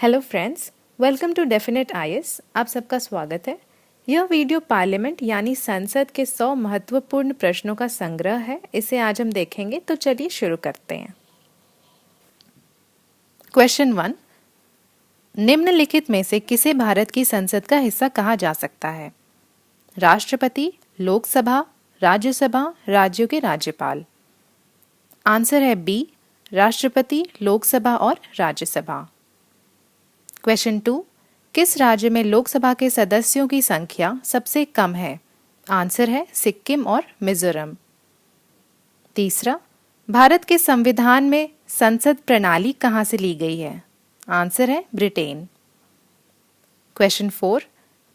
Hello friends, welcome to definite IAS. आप सबका स्वागत है। यह वीडियो पार्लियामेंट यानी संसद के 100 महत्वपूर्ण प्रश्नों का संग्रह है। इसे आज हम देखेंगे, तो चलिए शुरू करते हैं। क्वेश्चन 1, निम्नलिखित में से किसे भारत की संसद का हिस्सा कहा जा सकता है? राष्ट्रपति, लोकसभा, राज्यसभा, राज्यों के राज्यपाल। आंसर है बी, राष्ट्रपति, लोकसभा और राज्यसभा। क्वेश्चन 2, किस राज्य में लोकसभा के सदस्यों की संख्या सबसे कम है? आंसर है सिक्किम और मिजोरम। तीसरा, भारत के संविधान में संसद प्रणाली कहाँ से ली गई है? आंसर है ब्रिटेन। क्वेश्चन 4,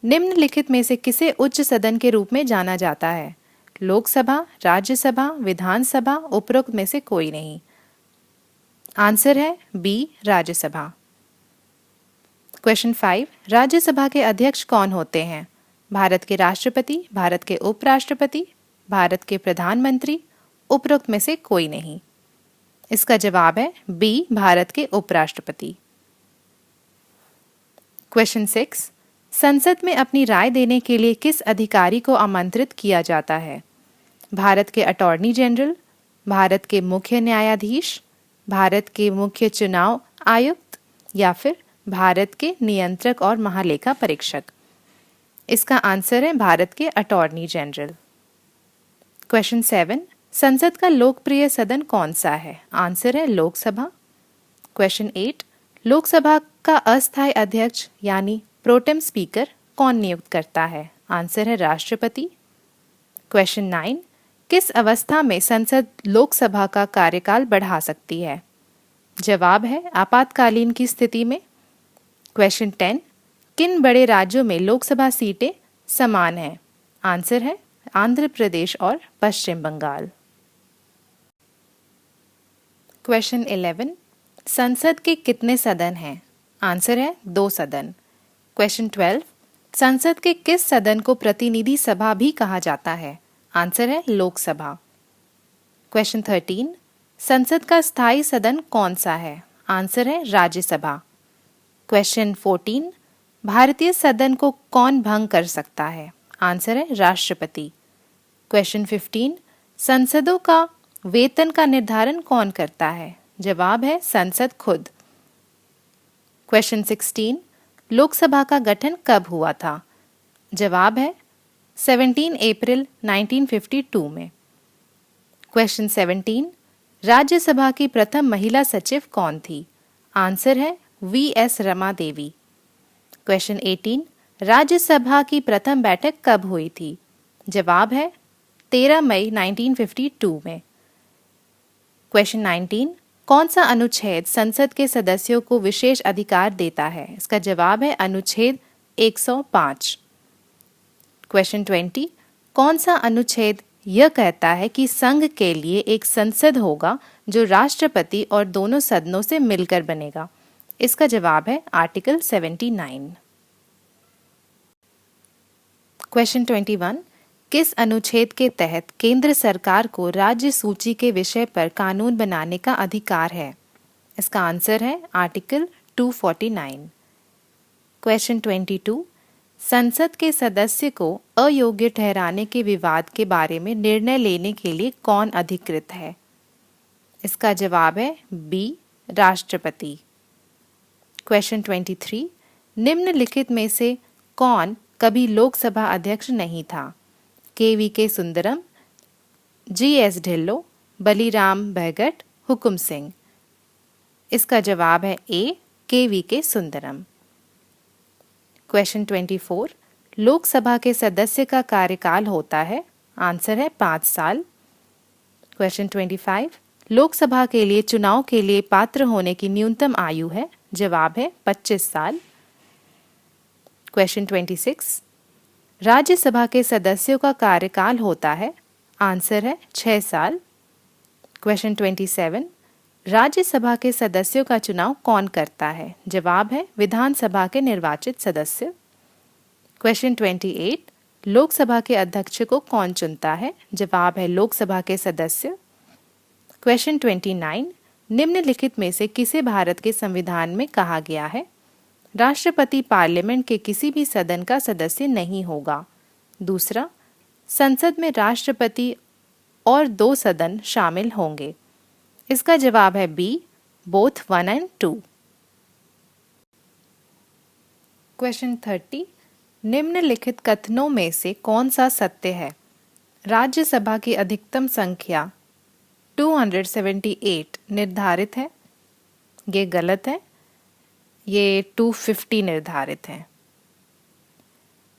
निम्नलिखित में से किसे उच्च सदन के रूप में जाना जाता है? लोकसभा, राज्यसभा, विधानसभा, उपरोक्त में से कोई नहीं। आंसर है बी, राज्यसभा। क्वेश्चन 5, राज्यसभा के अध्यक्ष कौन होते हैं? भारत के राष्ट्रपति, भारत के उपराष्ट्रपति, भारत के प्रधानमंत्री, उपरोक्त में से कोई नहीं। इसका जवाब है बी, भारत के उपराष्ट्रपति। क्वेश्चन 6, संसद में अपनी राय देने के लिए किस अधिकारी को आमंत्रित किया जाता है? भारत के अटॉर्नी जनरल, भारत के मुख्य न्यायाधीश, भारत के मुख्य चुनाव आयुक्त या फिर भारत के नियंत्रक और महालेखा परीक्षक। इसका आंसर है भारत के अटॉर्नी जनरल। क्वेश्चन 7, संसद का लोकप्रिय सदन कौन सा है? आंसर है लोकसभा। क्वेश्चन 8, लोकसभा का अस्थायी अध्यक्ष यानी प्रोटेम स्पीकर कौन नियुक्त करता है? आंसर है राष्ट्रपति। क्वेश्चन 9, किस अवस्था में संसद लोकसभा का कार्यकाल बढ़ा सकती है? जवाब है आपातकालीन की स्थिति में। क्वेश्चन 10, किन बड़े राज्यों में लोकसभा सीटें समान हैं? आंसर है आंध्र प्रदेश और पश्चिम बंगाल। क्वेश्चन 11, संसद के कितने सदन हैं? आंसर है 2 सदन। क्वेश्चन 12, संसद के किस सदन को प्रतिनिधि सभा भी कहा जाता है? आंसर है लोकसभा। क्वेश्चन 13, संसद का स्थायी सदन कौन सा है? आंसर है राज्यसभा। क्वेश्चन 14, भारतीय सदन को कौन भंग कर सकता है? आंसर है राष्ट्रपति। क्वेश्चन 15, संसदों का वेतन का निर्धारण कौन करता है? जवाब है संसद खुद। क्वेश्चन 16, लोकसभा का गठन कब हुआ था? जवाब है 17 अप्रैल 1952 में। क्वेश्चन 17, राज्यसभा की प्रथम महिला सचिव कौन थी? आंसर है वी.एस. रमा देवी। क्वेश्चन 18, राज्यसभा की प्रथम बैठक कब हुई थी? जवाब है 13 मई 1952 में। क्वेश्चन 19, कौन सा अनुच्छेद संसद के सदस्यों को विशेष अधिकार देता है? इसका जवाब है अनुच्छेद 105। क्वेश्चन 20, कौन सा अनुच्छेद यह कहता है कि संघ के लिए एक संसद होगा जो राष्ट्रपति और दोनों सदनों से मिलकर बनेगा? इसका जवाब है आर्टिकल 79। क्वेश्चन 21, किस अनुच्छेद के तहत केंद्र सरकार को राज्य सूची के विषय पर कानून बनाने का अधिकार है? इसका आंसर है आर्टिकल 249। क्वेश्चन 22, संसद के सदस्य को अयोग्य ठहराने के विवाद के बारे में निर्णय लेने के लिए कौन अधिकृत है? इसका जवाब है बी, राष्ट्रपति। क्वेश्चन 23, निम्नलिखित में से कौन कभी लोकसभा अध्यक्ष नहीं था? के सुंदरम, जी.एस. ढिल्लो, बलीराम बहगट, हुकुम सिंह। इसका जवाब है ए, के सुंदरम। क्वेश्चन 24, लोकसभा के सदस्य का कार्यकाल होता है? आंसर है 5 साल। क्वेश्चन 25, लोकसभा के लिए चुनाव के लिए पात्र होने की न्यूनतम आयु है? जवाब है 25 साल। क्वेश्चन 26, राज्यसभा के सदस्यों का कार्यकाल होता है? आंसर है 6 साल। क्वेश्चन 27, राज्यसभा के सदस्यों का चुनाव कौन करता है? जवाब है विधानसभा के निर्वाचित सदस्य। क्वेश्चन 28, लोकसभा के अध्यक्ष को कौन चुनता है? जवाब है लोकसभा के सदस्य। क्वेश्चन 29, निम्नलिखित में से किसे भारत के संविधान में कहा गया है? राष्ट्रपति पार्लियामेंट के किसी भी सदन का सदस्य नहीं होगा। दूसरा, संसद में राष्ट्रपति और 2 सदन शामिल होंगे। इसका जवाब है बी, बोथ 1 and 2। क्वेश्चन 30, निम्नलिखित कथनों में से कौन सा सत्य है? राज्यसभा की अधिकतम संख्या 278 निर्धारित है। ये गलत है, ये 250 निर्धारित है।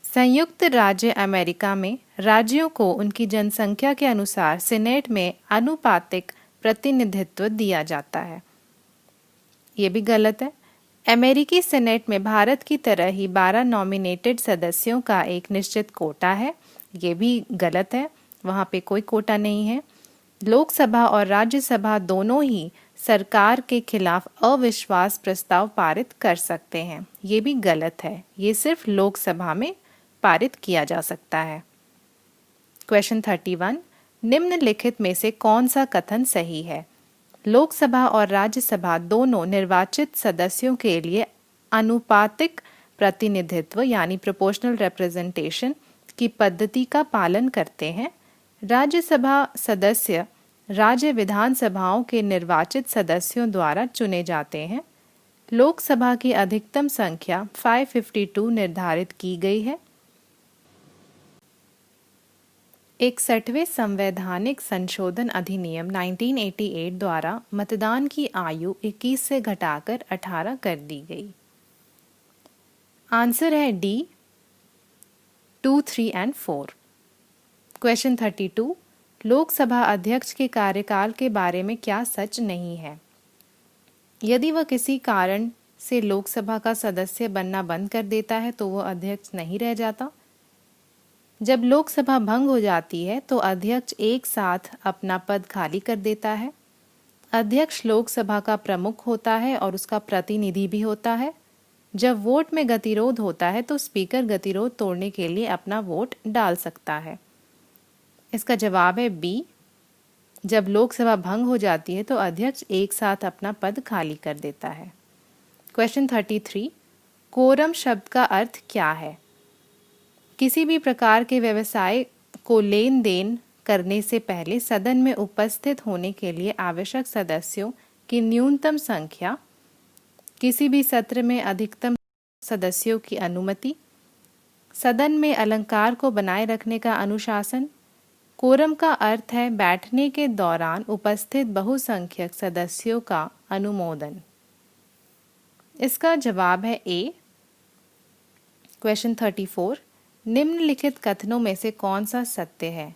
संयुक्त राज्य अमेरिका में राज्यों को उनकी जनसंख्या के अनुसार सीनेट में आनुपातिक प्रतिनिधित्व दिया जाता है। ये भी गलत है। अमेरिकी सीनेट में भारत की तरह ही 12 नॉमिनेटेड सदस्यों का एक निश्चित कोटा है। ये भी गलत है, वहाँ पे कोई कोटा नहीं है। लोकसभा और राज्यसभा दोनों ही सरकार के खिलाफ अविश्वास प्रस्ताव पारित कर सकते हैं। ये भी गलत है, ये सिर्फ लोकसभा में पारित किया जा सकता है। क्वेश्चन 31, निम्नलिखित में से कौन सा कथन सही है? लोकसभा और राज्यसभा दोनों निर्वाचित सदस्यों के लिए आनुपातिक प्रतिनिधित्व यानी प्रोपोर्शनल रिप्रेजेंटेशन की पद्धति का पालन करते हैं। राज्यसभा सदस्य राज्य विधानसभाओं के निर्वाचित सदस्यों द्वारा चुने जाते हैं। लोकसभा की अधिकतम संख्या 552 निर्धारित की गई है। 61वें संवैधानिक संशोधन अधिनियम 1988 द्वारा मतदान की आयु 21 से घटाकर 18 कर दी गई। आंसर है डी, 2, 3 and 4। क्वेश्चन 32, लोकसभा अध्यक्ष के कार्यकाल के बारे में क्या सच नहीं है? यदि वह किसी कारण से लोकसभा का सदस्य बनना बंद कर देता है तो वह अध्यक्ष नहीं रह जाता। जब लोकसभा भंग हो जाती है तो अध्यक्ष एक साथ अपना पद खाली कर देता है। अध्यक्ष लोकसभा का प्रमुख होता है और उसका प्रतिनिधि भी होता है। जब वोट में गतिरोध होता है तो स्पीकर गतिरोध तोड़ने के लिए अपना वोट डाल सकता है। इसका जवाब है बी, जब लोकसभा भंग हो जाती है तो अध्यक्ष एक साथ अपना पद खाली कर देता है। क्वेश्चन 33, कोरम शब्द का अर्थ क्या है? किसी भी प्रकार के व्यवसाय को लेन देन करने से पहले सदन में उपस्थित होने के लिए आवश्यक सदस्यों की न्यूनतम संख्या, किसी भी सत्र में अधिकतम सदस्यों की अनुमति, सदन में अलंकार को बनाए रखने का अनुशासन। कोरम का अर्थ है बैठने के दौरान उपस्थित बहुसंख्यक सदस्यों का अनुमोदन। इसका जवाब है ए। क्वेश्चन 34, निम्नलिखित कथनों में से कौन सा सत्य है?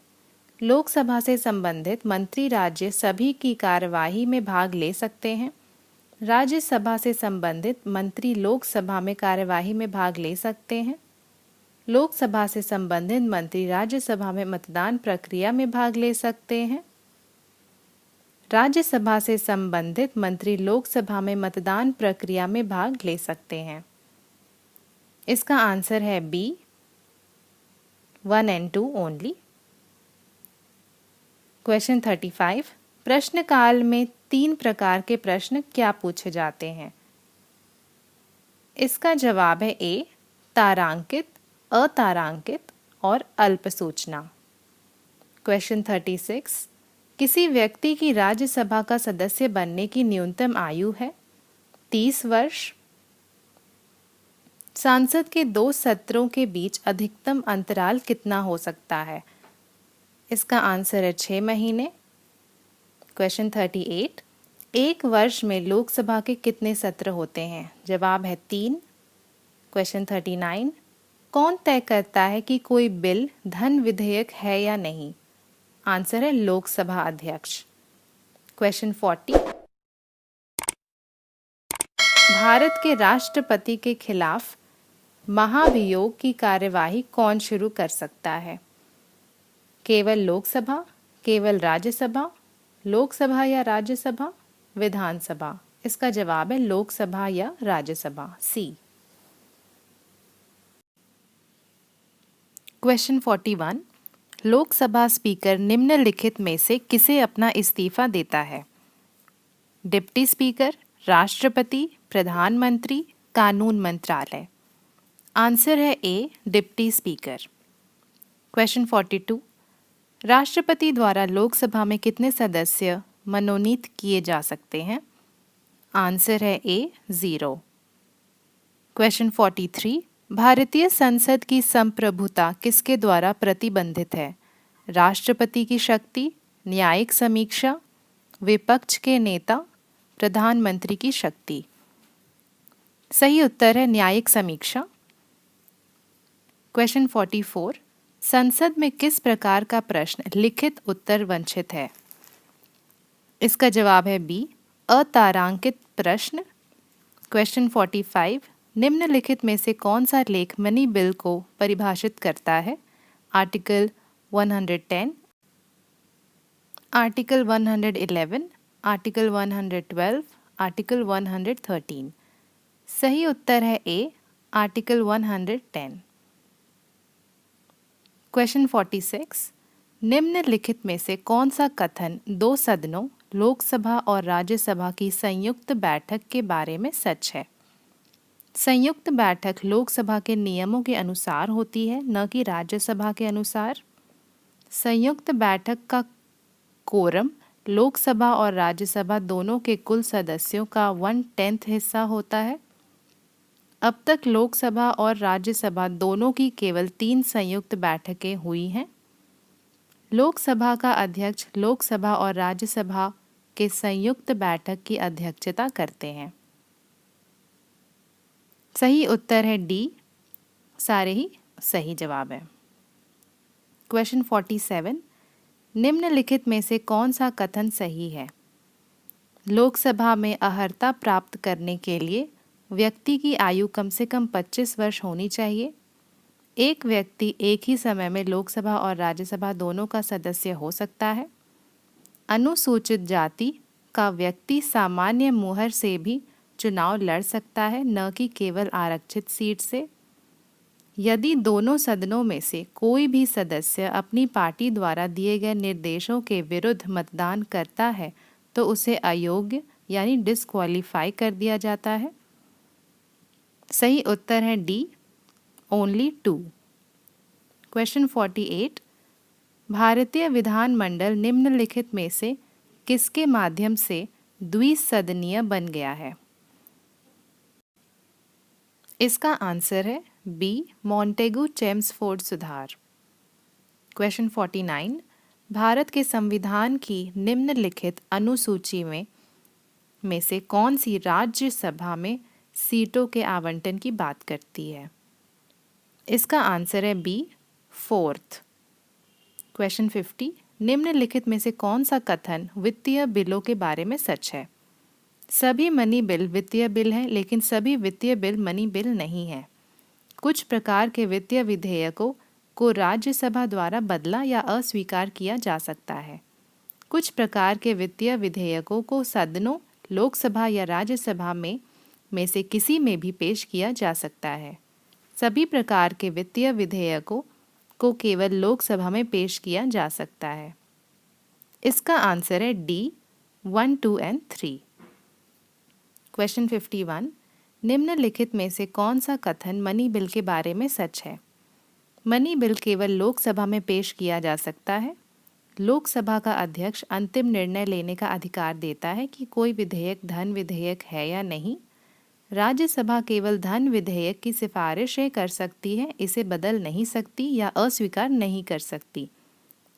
लोकसभा से संबंधित मंत्री राज्य सभी की कार्यवाही में भाग ले सकते हैं। राज्यसभा से संबंधित मंत्री लोकसभा में कार्यवाही में भाग ले सकते हैं। लोकसभा से संबंधित मंत्री राज्यसभा में मतदान प्रक्रिया में भाग ले सकते हैं। राज्यसभा से संबंधित मंत्री लोकसभा में मतदान प्रक्रिया में भाग ले सकते हैं। इसका आंसर है बी, 1 and 2 ओनली। क्वेश्चन 35, प्रश्नकाल में 3 प्रकार के प्रश्न क्या पूछे जाते हैं? इसका जवाब है ए, तारांकित, अतारांकित और अल्प सूचना। क्वेश्चन 36, किसी व्यक्ति की राज्यसभा का सदस्य बनने की न्यूनतम आयु है 30 वर्ष। सांसद के 2 सत्रों के बीच अधिकतम अंतराल कितना हो सकता है? इसका आंसर है 6 महीने। क्वेश्चन 38, एक वर्ष में लोकसभा के कितने सत्र होते हैं? जवाब है 3। क्वेश्चन 39, कौन तय करता है कि कोई बिल धन विधेयक है या नहीं? आंसर है लोकसभा अध्यक्ष। क्वेश्चन 40, भारत के राष्ट्रपति के खिलाफ महाभियोग की कार्यवाही कौन शुरू कर सकता है? केवल लोकसभा, केवल राज्यसभा, लोकसभा या राज्यसभा, विधानसभा। इसका जवाब है लोकसभा या राज्यसभा, सी। क्वेश्चन 41, लोकसभा स्पीकर निम्नलिखित में से किसे अपना इस्तीफा देता है? डिप्टी स्पीकर, राष्ट्रपति, प्रधानमंत्री, कानून मंत्रालय। आंसर है ए, डिप्टी स्पीकर। क्वेश्चन 42, राष्ट्रपति द्वारा लोकसभा में कितने सदस्य मनोनीत किए जा सकते हैं? आंसर है ए, 0। क्वेश्चन 43, भारतीय संसद की संप्रभुता किसके द्वारा प्रतिबंधित है? राष्ट्रपति की शक्ति, न्यायिक समीक्षा, विपक्ष के नेता, प्रधानमंत्री की शक्ति। सही उत्तर है न्यायिक समीक्षा। क्वेश्चन 44, संसद में किस प्रकार का प्रश्न लिखित उत्तर वंचित है? इसका जवाब है बी, अतारांकित प्रश्न। क्वेश्चन 45, निम्नलिखित में से कौन सा लेख मनी बिल को परिभाषित करता है? Article 110, article 111, article 112, article 113। सही उत्तर है ए, आर्टिकल 110। क्वेश्चन 46, निम्नलिखित में से कौन सा कथन दो सदनों लोकसभा और राज्यसभा की संयुक्त बैठक के बारे में सच है? संयुक्त बैठक लोकसभा के नियमों के अनुसार होती है, न कि राज्यसभा के अनुसार। संयुक्त बैठक का कोरम लोकसभा और राज्यसभा दोनों के कुल सदस्यों का 1/10 हिस्सा होता है। अब तक लोकसभा और राज्यसभा दोनों की केवल 3 संयुक्त बैठकें हुई हैं। लोकसभा का अध्यक्ष लोकसभा और राज्यसभा के संयुक्त बैठक की अध्यक्षता करते हैं। सही उत्तर है डी, सारे ही सही जवाब है। क्वेश्चन 47, निम्नलिखित में से कौन सा कथन सही है? लोकसभा में अर्हता प्राप्त करने के लिए व्यक्ति की आयु कम से कम 25 वर्ष होनी चाहिए। एक व्यक्ति एक ही समय में लोकसभा और राज्यसभा दोनों का सदस्य हो सकता है। अनुसूचित जाति का व्यक्ति सामान्य मुहर से भी चुनाव लड़ सकता है, न कि केवल आरक्षित सीट से। यदि दोनों सदनों में से कोई भी सदस्य अपनी पार्टी द्वारा दिए गए निर्देशों के विरुद्ध मतदान करता है तो उसे अयोग्य यानी डिस्क्वालीफाई कर दिया जाता है। सही उत्तर है डी, ओनली 2। क्वेश्चन 48, भारतीय विधानमंडल निम्नलिखित में से किसके माध्यम से द्विसदनीय बन गया है? इसका आंसर है बी, मॉन्टेगू चेम्सफोर्ड सुधार। क्वेश्चन 49, भारत के संविधान की निम्नलिखित अनुसूची में से कौन सी राज्यसभा में सीटों के आवंटन की बात करती है? इसका आंसर है बी, 4th। क्वेश्चन 50, निम्नलिखित में से कौन सा कथन वित्तीय बिलों के बारे में सच है? सभी मनी बिल वित्तीय बिल हैं, लेकिन सभी वित्तीय बिल मनी बिल नहीं हैं। कुछ प्रकार के वित्तीय विधेयकों को राज्यसभा द्वारा बदला या अस्वीकार किया जा सकता है। कुछ प्रकार के वित्तीय विधेयकों को सदनों लोकसभा या राज्यसभा में से किसी में भी पेश किया जा सकता है। सभी प्रकार के वित्तीय विधेयकों को केवल लोकसभा में पेश किया जा सकता है। इसका आंसर है डी, 1, 2 एंड 3। क्वेश्चन 51, निम्नलिखित में से कौन सा कथन मनी बिल के बारे में सच है? मनी बिल केवल लोकसभा में पेश किया जा सकता है। लोकसभा का अध्यक्ष अंतिम निर्णय लेने का अधिकार देता है कि कोई विधेयक धन विधेयक है या नहीं। राज्यसभा केवल धन विधेयक की सिफारिशें कर सकती है, इसे बदल नहीं सकती या अस्वीकार नहीं कर सकती।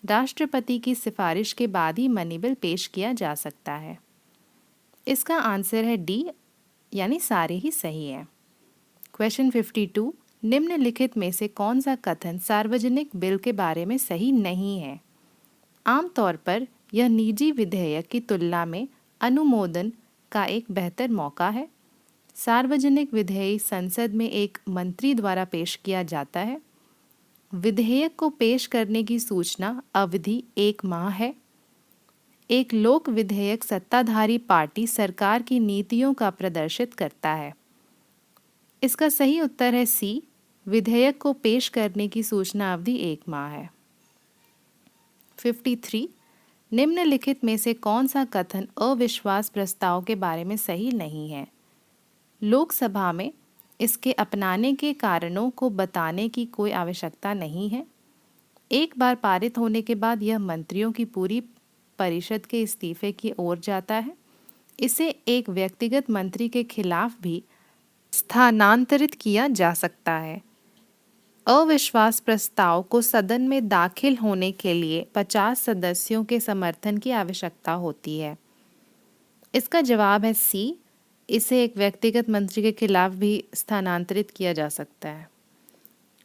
राष्ट्रपति की सिफारिश के बाद ही मनी बिल पेश किया जा सकता है। इसका आंसर है डी, यानी सारे ही सही है। क्वेश्चन 52, निम्नलिखित में से कौन सा कथन सार्वजनिक बिल के बारे में सही नहीं है? आमतौर पर यह निजी विधेयक की तुलना में अनुमोदन का एक बेहतर मौका है। सार्वजनिक विधेयक संसद में एक मंत्री द्वारा पेश किया जाता है। विधेयक को पेश करने की सूचना अवधि 1 माह है। एक लोक विधेयक सत्ताधारी पार्टी सरकार की नीतियों का प्रदर्शित करता है। इसका सही उत्तर है सी, विधेयक को पेश करने की सूचना अवधि 1 माह है। 53, निम्नलिखित में से कौन सा कथन अविश्वास प्रस्ताव के बारे में सही नहीं है? लोकसभा में इसके अपनाने के कारणों को बताने की कोई आवश्यकता नहीं है। एक बार पारित होने के बाद यह मंत्रियों की पूरी परिषद के इस्तीफे की ओर जाता है। इसे एक व्यक्तिगत मंत्री के खिलाफ भी स्थानांतरित किया जा सकता है। अविश्वास प्रस्ताव को सदन में दाखिल होने के लिए 50 सदस्यों के समर्थन की आवश्यकता होती है। इसका जवाब है सी। इसे एक व्यक्तिगत मंत्री के खिलाफ भी स्थानांतरित किया जा सकता है।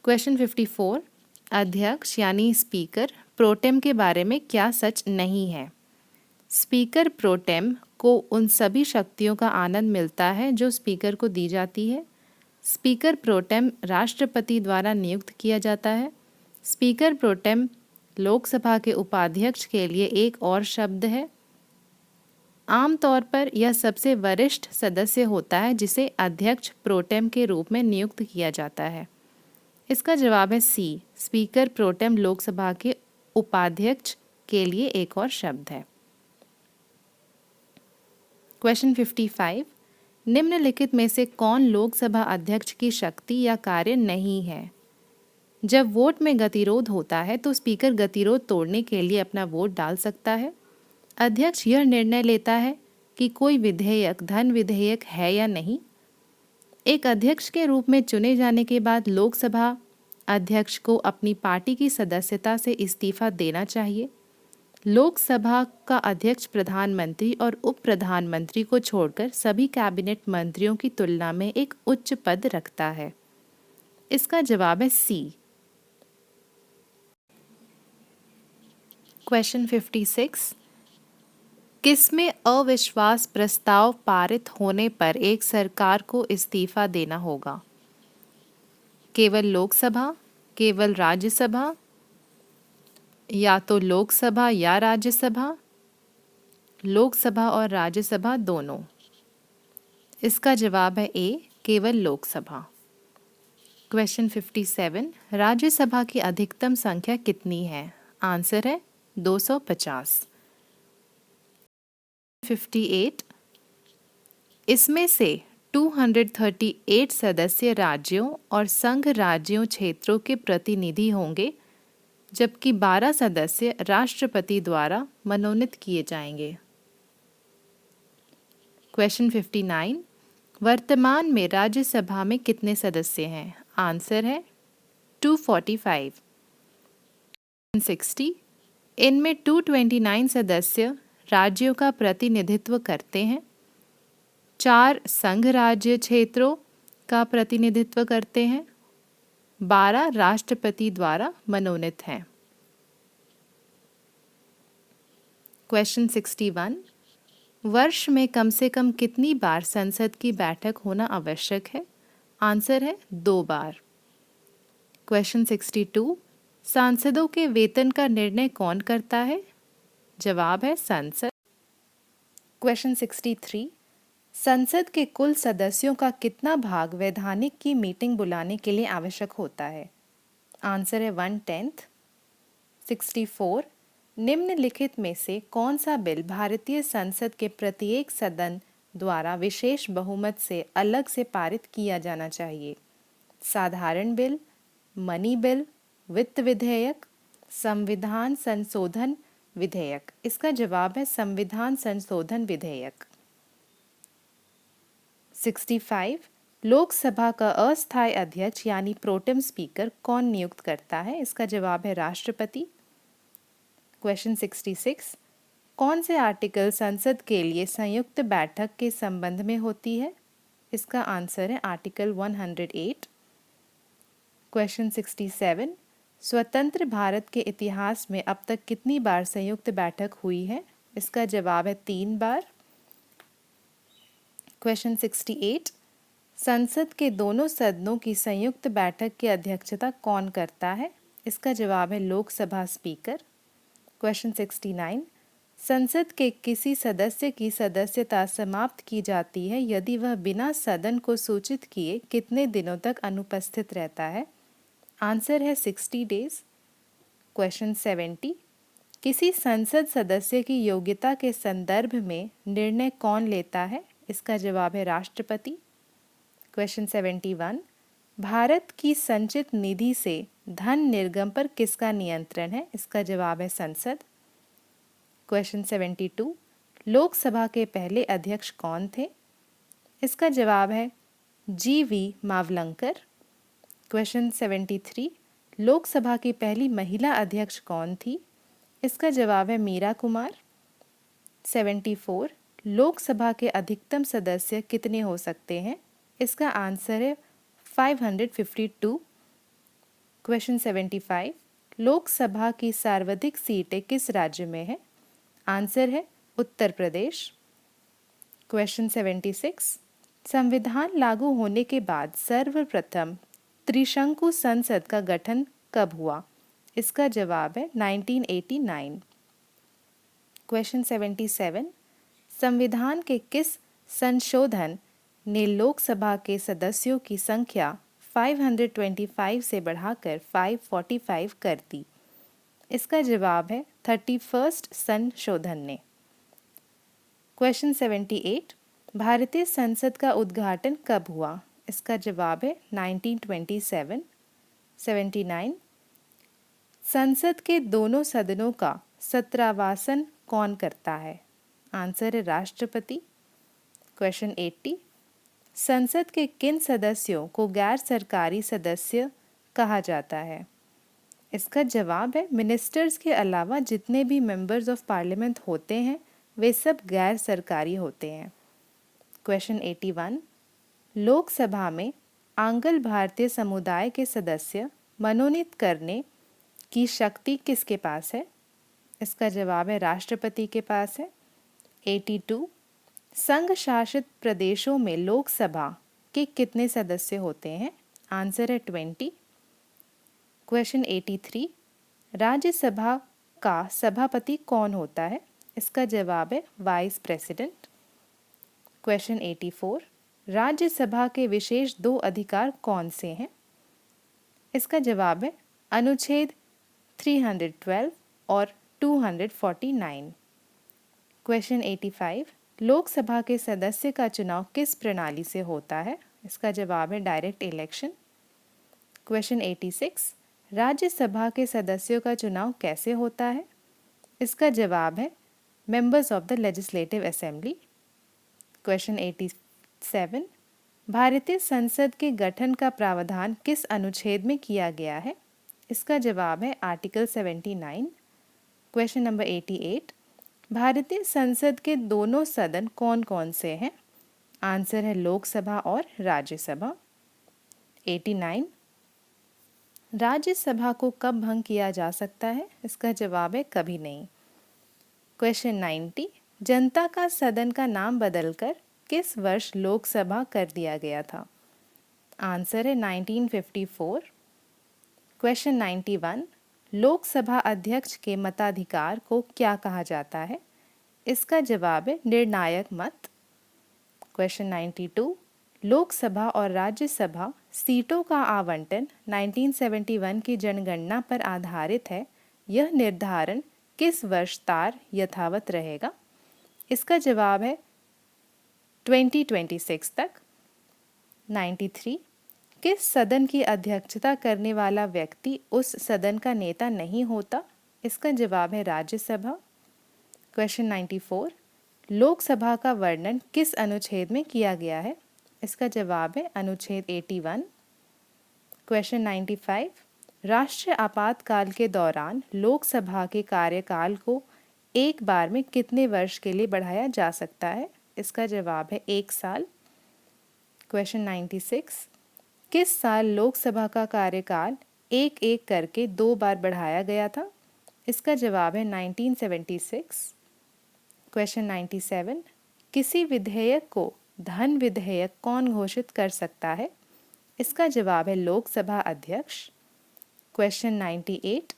क्वेश्चन 54, अध्यक्ष यानी स्पीकर प्रोटेम के बारे में क्या सच नहीं है? स्पीकर प्रोटेम को उन सभी शक्तियों का आनंद मिलता है जो स्पीकर को दी जाती है। स्पीकर प्रोटेम राष्ट्रपति द्वारा नियुक्त किया जाता है। स्पीकर प्रोटेम लोकसभा के उपाध्यक्ष के लिए एक और शब्द है। आमतौर पर यह सबसे वरिष्ठ सदस्य होता है जिसे अध्यक्ष प्रोटेम के रूप में नियुक्त किया जाता है। इसका जवाब है सी। स्पीकर प्रोटेम लोकसभा के उपाध्यक्ष के लिए एक और शब्द है। क्वेश्चन 55, निम्नलिखित में से कौन लोकसभा अध्यक्ष की शक्ति या कार्य नहीं है? जब वोट में गतिरोध होता है तो स्पीकर गतिरोध तोड़ने के लिए अपना वोट डाल सकता है। अध्यक्ष यह निर्णय लेता है कि कोई विधेयक धन विधेयक है या नहीं। एक अध्यक्ष के रूप में चुने जाने के बाद लोकसभा अध्यक्ष को अपनी पार्टी की सदस्यता से इस्तीफा देना चाहिए। लोकसभा का अध्यक्ष प्रधानमंत्री और उप प्रधानमंत्री को छोड़कर सभी कैबिनेट मंत्रियों की तुलना में एक उच्च पद रखता है। इसका जवाब है सी। क्वेश्चन 56, किसमें अविश्वास प्रस्ताव पारित होने पर एक सरकार को इस्तीफा देना होगा? केवल लोकसभा, केवल राज्यसभा, या तो लोकसभा या राज्यसभा, लोकसभा और राज्यसभा दोनों। इसका जवाब है ए, केवल लोकसभा। क्वेश्चन 57, राज्यसभा की अधिकतम संख्या कितनी है? आंसर है 250। 58, इसमें से 238 सदस्य राज्यों और संघ राज्यों क्षेत्रों के प्रतिनिधि होंगे, जबकि 12 सदस्य राष्ट्रपति द्वारा मनोनीत किए जाएंगे। क्वेश्चन 59, वर्तमान में राज्यसभा में कितने सदस्य हैं? आंसर है 245। 60, इनमें 229 सदस्य राज्यों का प्रतिनिधित्व करते हैं, 4 संघ राज्य क्षेत्रों का प्रतिनिधित्व करते हैं, 12 राष्ट्रपति द्वारा मनोनीत हैं। क्वेश्चन 61, वर्ष में कम से कम कितनी बार संसद की बैठक होना आवश्यक है? आंसर है 2 बार। क्वेश्चन 62, सांसदों के वेतन का निर्णय कौन करता है? जवाब है संसद। क्वेश्चन 63, संसद के कुल सदस्यों का कितना भाग वैधानिक की मीटिंग बुलाने के लिए आवश्यक होता है? आंसर है 1/10। 64, निम्नलिखित में से कौन सा बिल भारतीय संसद के प्रत्येक सदन द्वारा विशेष बहुमत से अलग से पारित किया जाना चाहिए? साधारण बिल, मनी बिल, वित्त विधेयक, संविधान संशोधन विधेयक। इसका जवाब है संविधान संशोधन विधेयक। 65, लोकसभा का अस्थायी अध्यक्ष यानी प्रोटेम स्पीकर कौन नियुक्त करता है? इसका जवाब है राष्ट्रपति। क्वेश्चन 66, कौन से आर्टिकल संसद के लिए संयुक्त बैठक के संबंध में होती है? इसका आंसर है आर्टिकल 108। क्वेश्चन 67, स्वतंत्र भारत के इतिहास में अब तक कितनी बार संयुक्त बैठक हुई है? इसका जवाब है 3 बार। क्वेश्चन 68, संसद के दोनों सदनों की संयुक्त बैठक की अध्यक्षता कौन करता है? इसका जवाब है लोकसभा स्पीकर। क्वेश्चन 69, संसद के किसी सदस्य की सदस्यता समाप्त की जाती है यदि वह बिना सदन को सूचित किए कितने दिनों तक अनुपस्थित रहता है? आंसर है 60 डेज। क्वेश्चन 70, किसी संसद सदस्य की योग्यता के संदर्भ में निर्णय कौन लेता है? इसका जवाब है राष्ट्रपति। क्वेश्चन 71, भारत की संचित निधि से धन निर्गम पर किसका नियंत्रण है? इसका जवाब है संसद। क्वेश्चन 72, लोकसभा के पहले अध्यक्ष कौन थे? इसका जवाब है जी.वी. मावलंकर। क्वेश्चन 73, लोकसभा की पहली महिला अध्यक्ष कौन थी? इसका जवाब है मीरा कुमार। 74, लोकसभा के अधिकतम सदस्य कितने हो सकते हैं? इसका आंसर है 552। क्वेश्चन 75, लोकसभा की सर्वाधिक सीटें किस राज्य में है? आंसर है उत्तर प्रदेश। क्वेश्चन 76, संविधान लागू होने के बाद सर्वप्रथम त्रिशंकु संसद का गठन कब हुआ? इसका जवाब है 1989। क्वेश्चन 77, संविधान के किस संशोधन ने लोकसभा के सदस्यों की संख्या 525 से बढ़ाकर 545 कर दी? इसका जवाब है 31st संशोधन ने। क्वेश्चन 78, भारतीय संसद का उद्घाटन कब हुआ? इसका जवाब है 1927। 79, संसद के दोनों सदनों का सत्रावासन कौन करता है? आंसर है राष्ट्रपति। क्वेश्चन 80, संसद के किन सदस्यों को गैर सरकारी सदस्य कहा जाता है? इसका जवाब है मिनिस्टर्स के अलावा जितने भी मेंबर्स ऑफ पार्लियामेंट होते हैं वे सब गैर सरकारी होते हैं। क्वेश्चन 81, लोकसभा में आंग्ल भारतीय समुदाय के सदस्य मनोनीत करने की शक्ति किसके पास है? इसका जवाब है राष्ट्रपति के पास है। 82, संघ शासित प्रदेशों में लोकसभा के कितने सदस्य होते हैं? आंसर है 20। क्वेश्चन 83, राज्यसभा का सभापति कौन होता है? इसका जवाब है वाइस प्रेसिडेंट। क्वेश्चन 84, राज्यसभा के विशेष 2 अधिकार कौन से हैं? इसका जवाब है अनुच्छेद 312 और 249। क्वेश्चन 85, लोकसभा के सदस्य का चुनाव किस प्रणाली से होता है? इसका जवाब है डायरेक्ट इलेक्शन। क्वेश्चन 86, राज्यसभा के सदस्यों का चुनाव कैसे होता है? इसका जवाब है members of the legislative assembly. Question 87, भारतीय संसद के गठन का प्रावधान किस अनुच्छेद में किया गया है? इसका जवाब है आर्टिकल 79। क्वेश्चन नंबर 88, भारतीय संसद के दोनों सदन कौन कौन से हैं? आंसर है लोकसभा और राज्यसभा। 89, राज्यसभा को कब भंग किया जा सकता है? इसका जवाब है कभी नहीं। क्वेश्चन 90, जनता का सदन का नाम बदलकर किस वर्ष लोकसभा कर दिया गया था? आंसर है 1954। क्वेश्चन 91, लोकसभा अध्यक्ष के मताधिकार को क्या कहा जाता है? इसका जवाब है निर्णायक मत। क्वेश्चन 92, लोकसभा और राज्यसभा सीटों का आवंटन 1971 की जनगणना पर आधारित है। यह निर्धारण किस वर्ष तार यथावत रहेगा? इसका जवाब है 2026 तक। 93, किस सदन की अध्यक्षता करने वाला व्यक्ति उस सदन का नेता नहीं होता? इसका जवाब है राज्यसभा। क्वेश्चन 94, लोकसभा का वर्णन किस अनुच्छेद में किया गया है? इसका जवाब है अनुच्छेद 81। क्वेश्चन 95, राष्ट्रीय आपातकाल के दौरान लोकसभा के कार्यकाल को एक बार में कितने वर्ष के लिए बढ़ाया जा सकता है? इसका जवाब है 1 साल। क्वेश्चन 96, किस साल लोकसभा का कार्यकाल एक एक करके 2 बार बढ़ाया गया था? इसका जवाब है 1976। क्वेश्चन 97, किसी विधेयक को धन विधेयक कौन घोषित कर सकता है? इसका जवाब है लोकसभा अध्यक्ष। क्वेश्चन 98,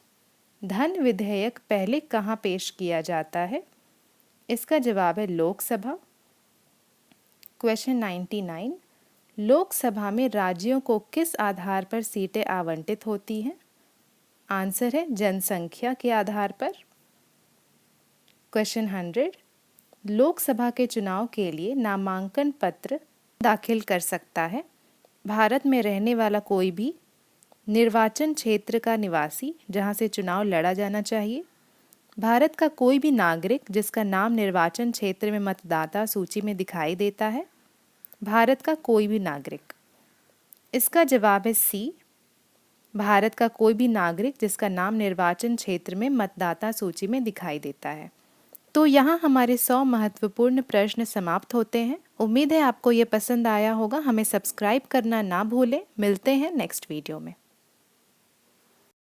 धन विधेयक पहले कहाँ पेश किया जाता है? इसका जवाब है लोकसभा। क्वेश्चन 99, लोकसभा में राज्यों को किस आधार पर सीटें आवंटित होती हैं? आंसर है जनसंख्या के आधार पर। क्वेश्चन 100, लोकसभा के चुनाव के लिए नामांकन पत्र दाखिल कर सकता है? भारत में रहने वाला कोई भी निर्वाचन क्षेत्र का निवासी जहां से चुनाव लड़ा जाना चाहिए। भारत का कोई भी नागरिक जिसका नाम निर्वाचन क्षेत्र में मतदाता सूची में दिखाई देता है। भारत का कोई भी नागरिक। इसका जवाब है सी, भारत का कोई भी नागरिक जिसका नाम निर्वाचन क्षेत्र में मतदाता सूची में दिखाई देता है। तो यहाँ हमारे 100 महत्वपूर्ण प्रश्न समाप्त होते हैं। उम्मीद है आपको ये पसंद आया होगा। हमें सब्सक्राइब करना ना भूलें। मिलते हैं नेक्स्ट वीडियो में।